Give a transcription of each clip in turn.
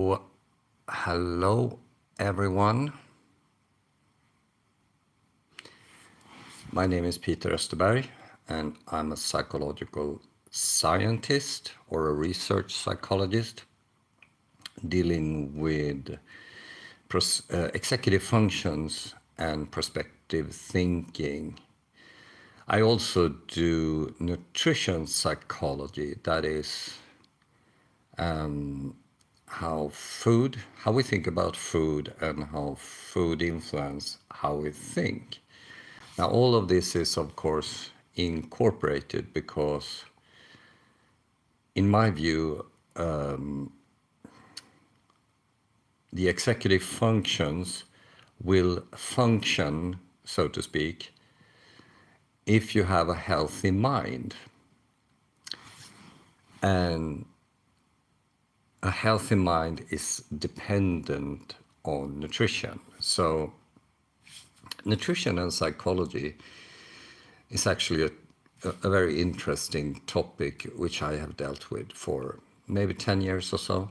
Well, hello, everyone. My name is Peter Österberg, and I'm a psychological scientist or a research psychologist dealing with executive functions and prospective thinking. I also do nutrition psychology, that is how we think about food and how food influence how we think. Now, all of this is, of course, incorporated because, in my view, the executive functions will function, so to speak, if you have a healthy mind. And a healthy mind is dependent on nutrition. So nutrition and psychology is actually a very interesting topic which I have dealt with for maybe 10 years or so,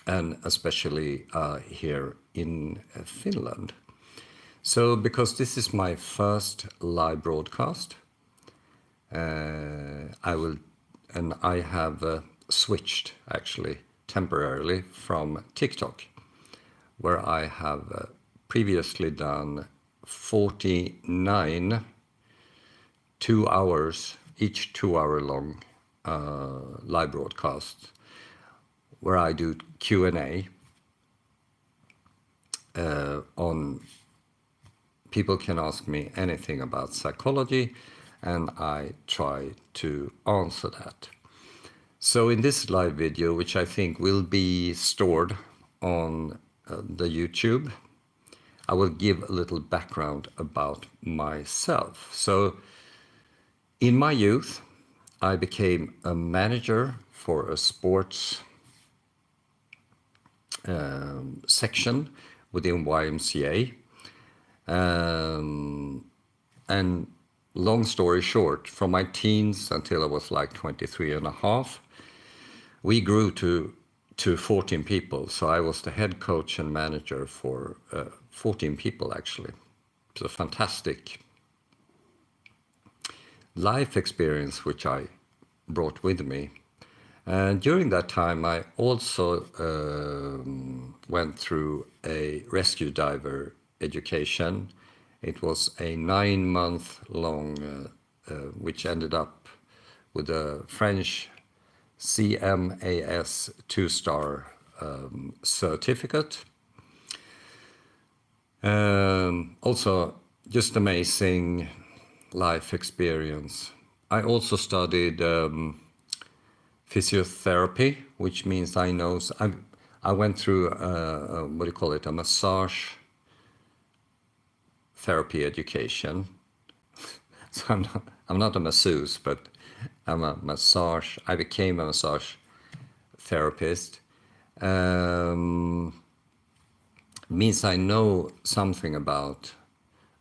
and especially here in Finland. So because this is my first live broadcast, I have switched actually temporarily from TikTok, where I have previously done 49 each 2-hour long live broadcasts, where I do Q&A on people can ask me anything about psychology, and I try to answer that. So in this live video, which I think will be stored on the YouTube, I will give a little background about myself. So in my youth, I became a manager for a sports section within YMCA. And long story short, from my teens until I was like 23 and a half, we grew to 14 people. So I was the head coach and manager for 14 people, actually. It was a fantastic life experience, which I brought with me. And during that time, I also went through a rescue diver education. It was a 9-month long, which ended up with a French CMAS 2-star certificate. Also, just amazing life experience. I also studied physiotherapy, which means I went through a massage therapy education. So I'm not a masseuse, but I became a massage therapist. Means I know something about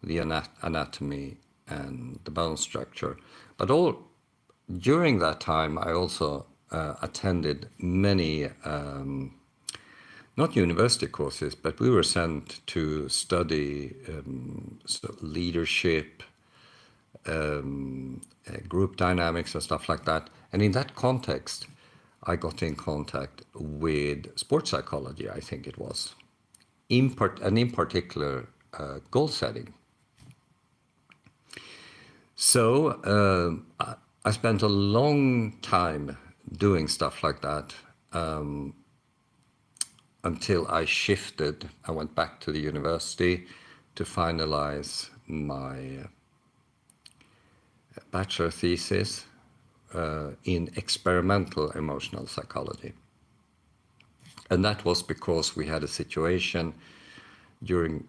the anatomy and the bone structure. But during that time, I also attended many, not university courses, but we were sent to study leadership, group dynamics and stuff like that. And in that context, I got in contact with sports psychology, I think it was, in particular goal setting. So I spent a long time doing stuff like that until I shifted. I went back to the university to finalize my bachelor thesis in experimental emotional psychology. And that was because we had a situation during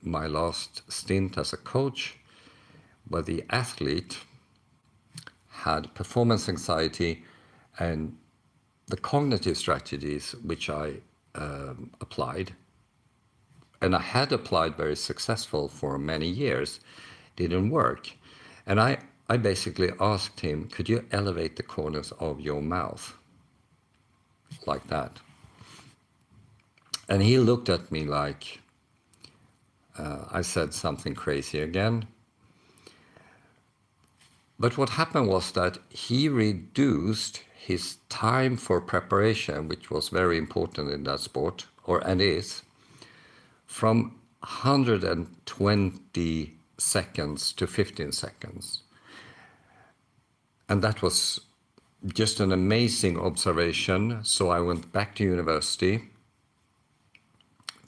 my last stint as a coach where the athlete had performance anxiety, and the cognitive strategies which I applied, and I had applied very successful for many years, didn't work. And I basically asked him, could you elevate the corners of your mouth like that? And he looked at me like I said something crazy again. But what happened was that he reduced his time for preparation, which was very important in that sport, and is, from 120 seconds to 15 seconds. And that was just an amazing observation. So I went back to university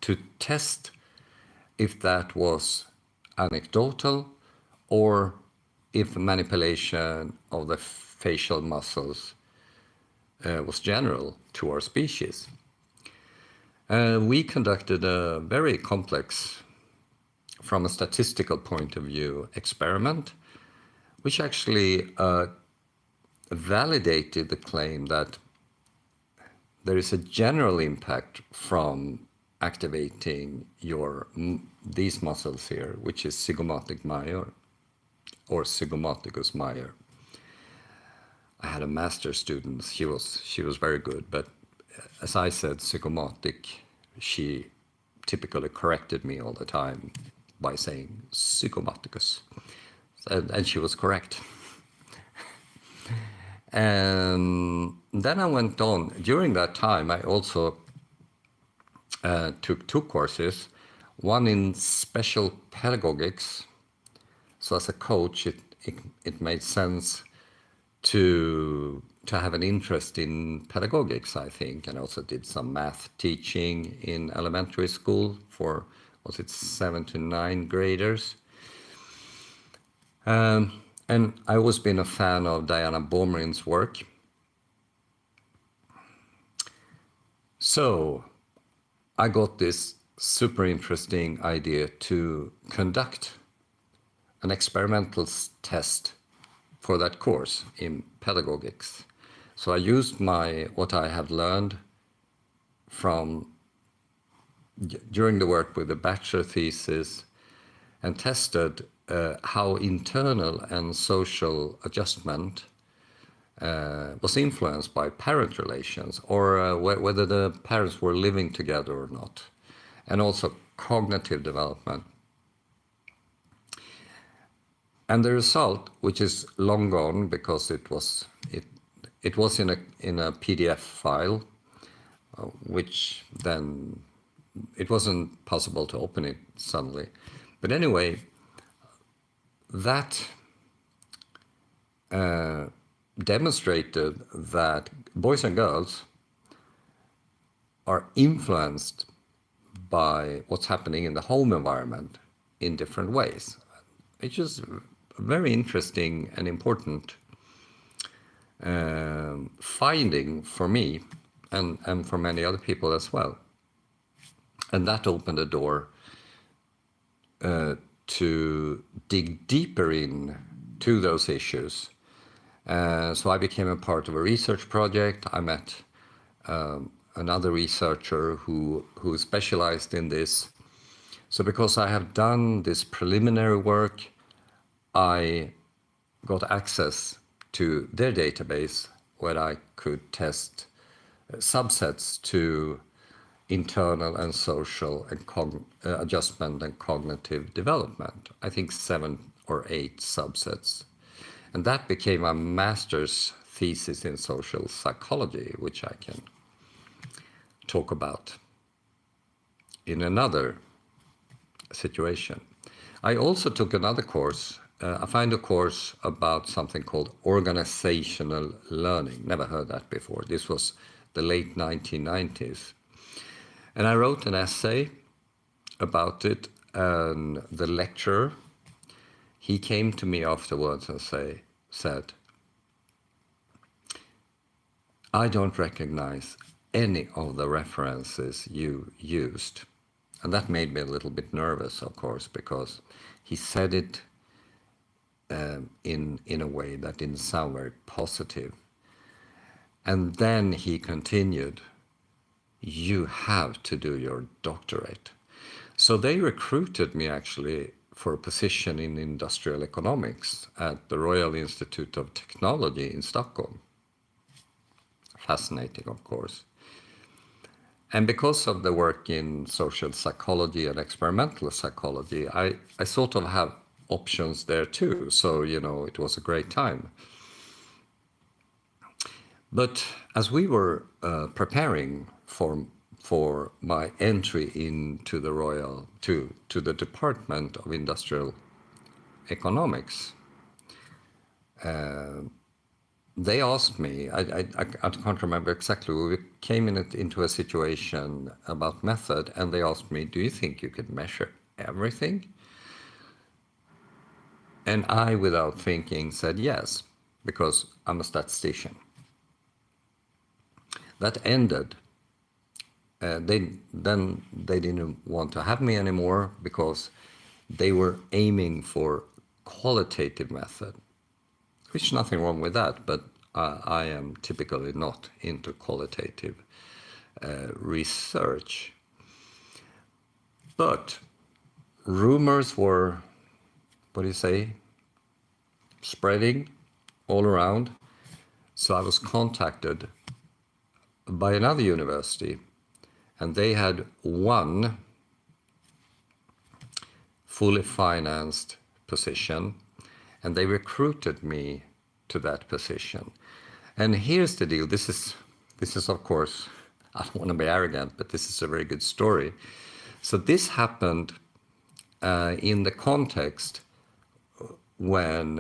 to test if that was anecdotal or if manipulation of the facial muscles was general to our species. We conducted a very complex, from a statistical point of view, experiment, which actually validated the claim that there is a general impact from activating these muscles here, which is zygomatic major or zygomaticus major. I had a master's student. She was very good, but as I said zygomatic, she typically corrected me all the time by saying zygomaticus, and she was correct. And then I went on. During that time, I also took 2 courses, one in special pedagogics. So as a coach, it made sense to have an interest in pedagogics, I think, and also did some math teaching in elementary school for, was it 7 to 9 graders? And I always been a fan of Diana Baumrin's work. So I got this super interesting idea to conduct an experimental test for that course in pedagogics. So I used what I have learned during the work with the bachelor thesis and tested how internal and social adjustment was influenced by parent relations, or whether the parents were living together or not, and also cognitive development. And the result, which is long gone because it was in a PDF file, which then it wasn't possible to open it suddenly. But anyway, that demonstrated that boys and girls are influenced by what's happening in the home environment in different ways. It's just very interesting and important finding for me and for many other people as well. And that opened the door to dig deeper into those issues. So I became a part of a research project. I met another researcher who specialized in this. So because I have done this preliminary work, I got access to their database where I could test subsets to internal and social and adjustment and cognitive development. I think 7 or 8 subsets. And that became a master's thesis in social psychology, which I can talk about in another situation. I also took another course. I found a course about something called organisational learning. Never heard that before. This was the late 1990s. And I wrote an essay about it, and the lecturer, he came to me afterwards and said, I don't recognize any of the references you used. And that made me a little bit nervous, of course, because he said it in a way that didn't sound very positive. And then he continued, you have to do your doctorate. So they recruited me actually for a position in industrial economics at the Royal Institute of Technology in Stockholm. Fascinating, of course. And because of the work in social psychology and experimental psychology, I sort of have options there too. So, it was a great time. But as we were preparing for my entry into the to the Department of Industrial Economics, they asked me, I can't remember exactly, we came into a situation about method, and they asked me, do you think you could measure everything? And I, without thinking, said yes, because I'm a statistician. That ended. They didn't want to have me anymore because they were aiming for qualitative method, which nothing wrong with that, but I am typically not into qualitative research. But rumors were, spreading all around. So I was contacted by another university, and they had one fully financed position, and they recruited me to that position. And here's the deal. This is of course, I don't want to be arrogant, but this is a very good story. So this happened in the context when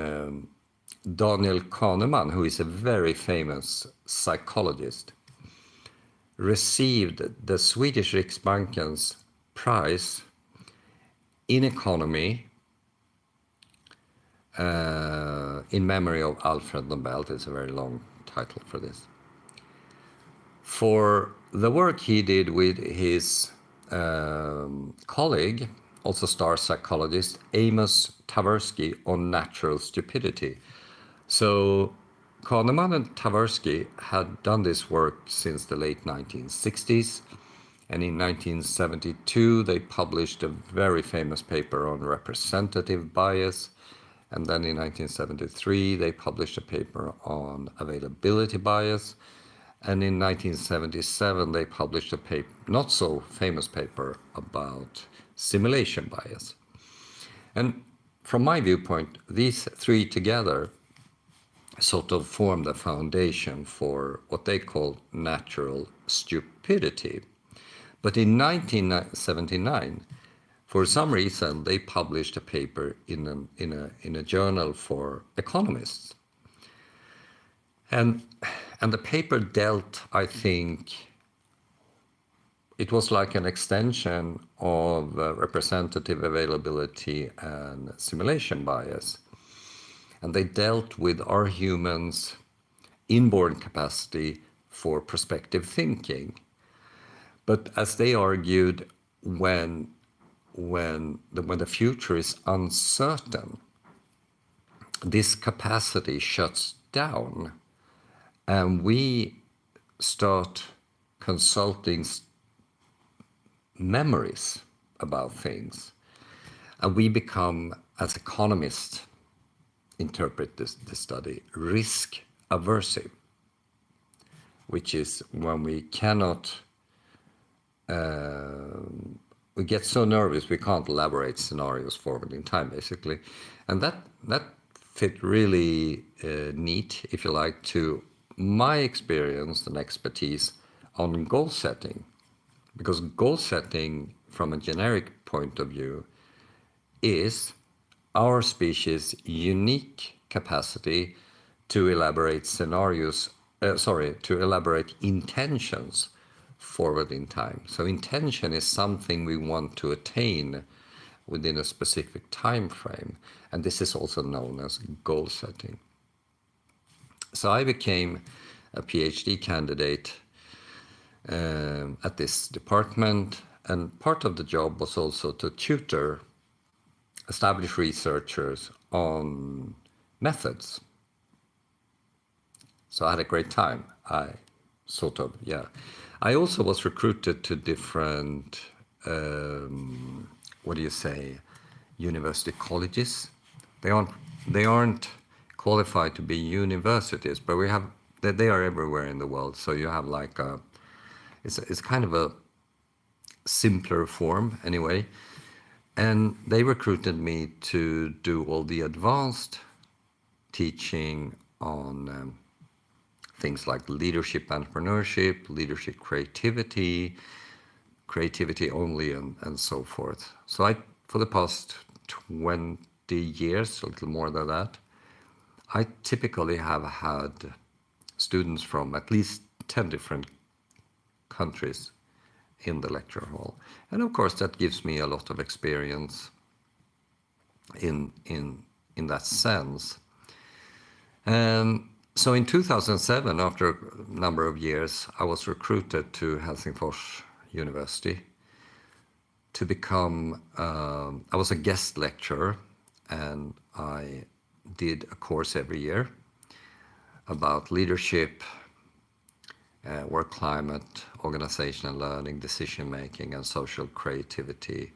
Daniel Kahneman, who is a very famous psychologist, received the Swedish Riksbankens prize in economy in memory of Alfred Nobel. It's a very long title for this. For the work he did with his colleague, also star psychologist, Amos Tversky, on natural stupidity. So Kahneman and Tversky had done this work since the late 1960s, and in 1972 they published a very famous paper on representative bias, and then in 1973 they published a paper on availability bias, and in 1977 they published a paper, not so famous paper, about simulation bias. And from my viewpoint, these three together sort of form the foundation for what they call natural stupidity. But in 1979, for some reason, they published a paper in a journal for economists. And the paper dealt, I think, it was like an extension of representative availability and simulation bias. And they dealt with our humans' inborn capacity for prospective thinking. But as they argued, when the future is uncertain, this capacity shuts down, and we start consulting memories about things, and we become, as economists interpret this study, risk aversive, which is when we cannot, we get so nervous we can't elaborate scenarios forward in time, basically. And that fit really neat, if you like, to my experience and expertise on goal setting. Because goal setting, from a generic point of view, is our species' unique capacity to elaborate to elaborate intentions forward in time. So intention is something we want to attain within a specific time frame, and this is also known as goal setting. So I became a PhD candidate at this department, and part of the job was also to tutor established researchers on methods. So I had a great time. I also was recruited to different, university colleges. They aren't qualified to be universities, but they are everywhere in the world. So you have like It's kind of a simpler form anyway. And they recruited me to do all the advanced teaching on things like leadership, entrepreneurship, leadership, creativity, creativity only, and so forth. So I, for the past 20 years, a little more than that, I typically have had students from at least 10 different countries in the lecture hall. And of course, that gives me a lot of experience in that sense. So in 2007, after a number of years, I was recruited to Helsingfors University to become, I was a guest lecturer, and I did a course every year about leadership, work climate, organizational learning, decision making, and social creativity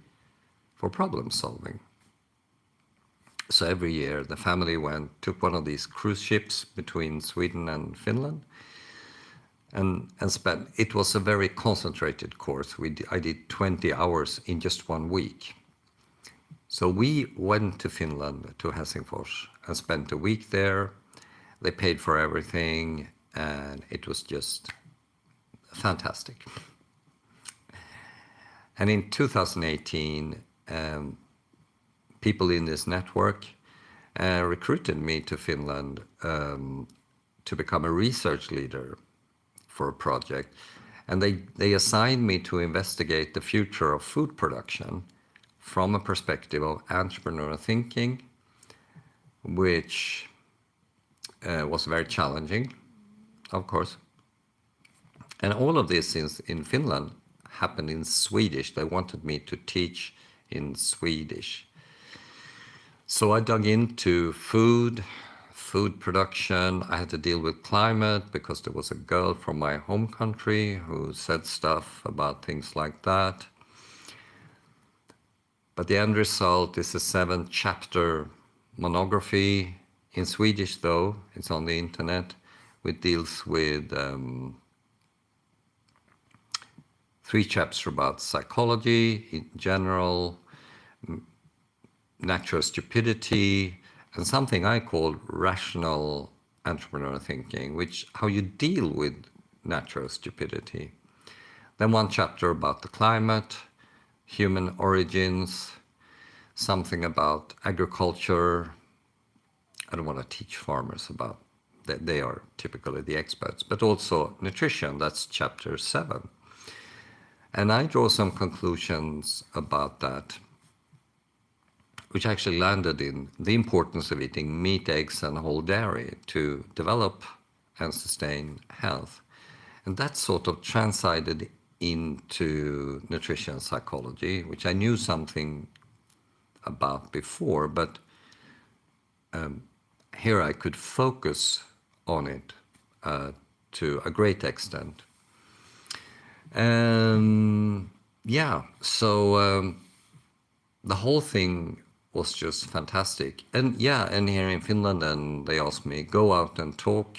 for problem solving. So every year the family took one of these cruise ships between Sweden and Finland, and spent, it was a very concentrated course. I did 20 hours in just 1 week. So we went to Finland, to Helsingfors, and spent a week there. They paid for everything, and it was just fantastic. And in 2018, people in this network recruited me to Finland to become a research leader for a project. And they assigned me to investigate the future of food production from a perspective of entrepreneurial thinking, which was very challenging, of course. And all of this in Finland happened in Swedish. They wanted me to teach in Swedish. So I dug into food production. I had to deal with climate because there was a girl from my home country who said stuff about things like that. But the end result is a 7-chapter monography. In Swedish, though, it's on the internet. It deals with 3 chapters about psychology in general, natural stupidity, and something I call rational entrepreneurial thinking, which how you deal with natural stupidity. Then 1 chapter about the climate, human origins, something about agriculture. I don't want to teach farmers about that, they are typically the experts, but also nutrition, that's chapter 7. And I draw some conclusions about that, which actually landed in the importance of eating meat, eggs, and whole dairy to develop and sustain health. And that sort of translated into nutrition psychology, which I knew something about before, but here I could focus on it to a great extent. So the whole thing was just fantastic. And here in Finland, and they asked me, go out and talk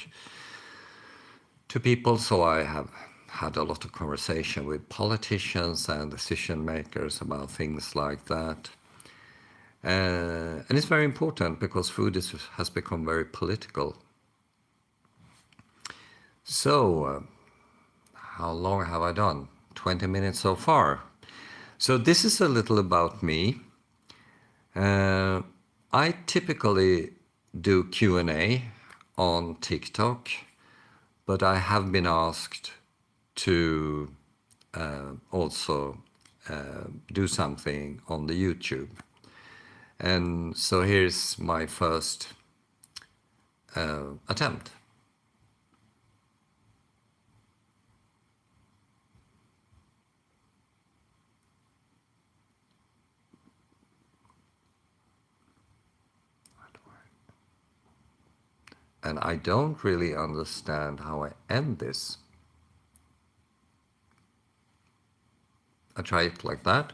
to people. So I have had a lot of conversation with politicians and decision makers about things like that. And it's very important because food has become very political. So how long have I done? 20 minutes so far. So this is a little about me. I typically do Q&A on TikTok, but I have been asked to also do something on the YouTube. And so here's my first attempt. And I don't really understand how I end this. I try it like that.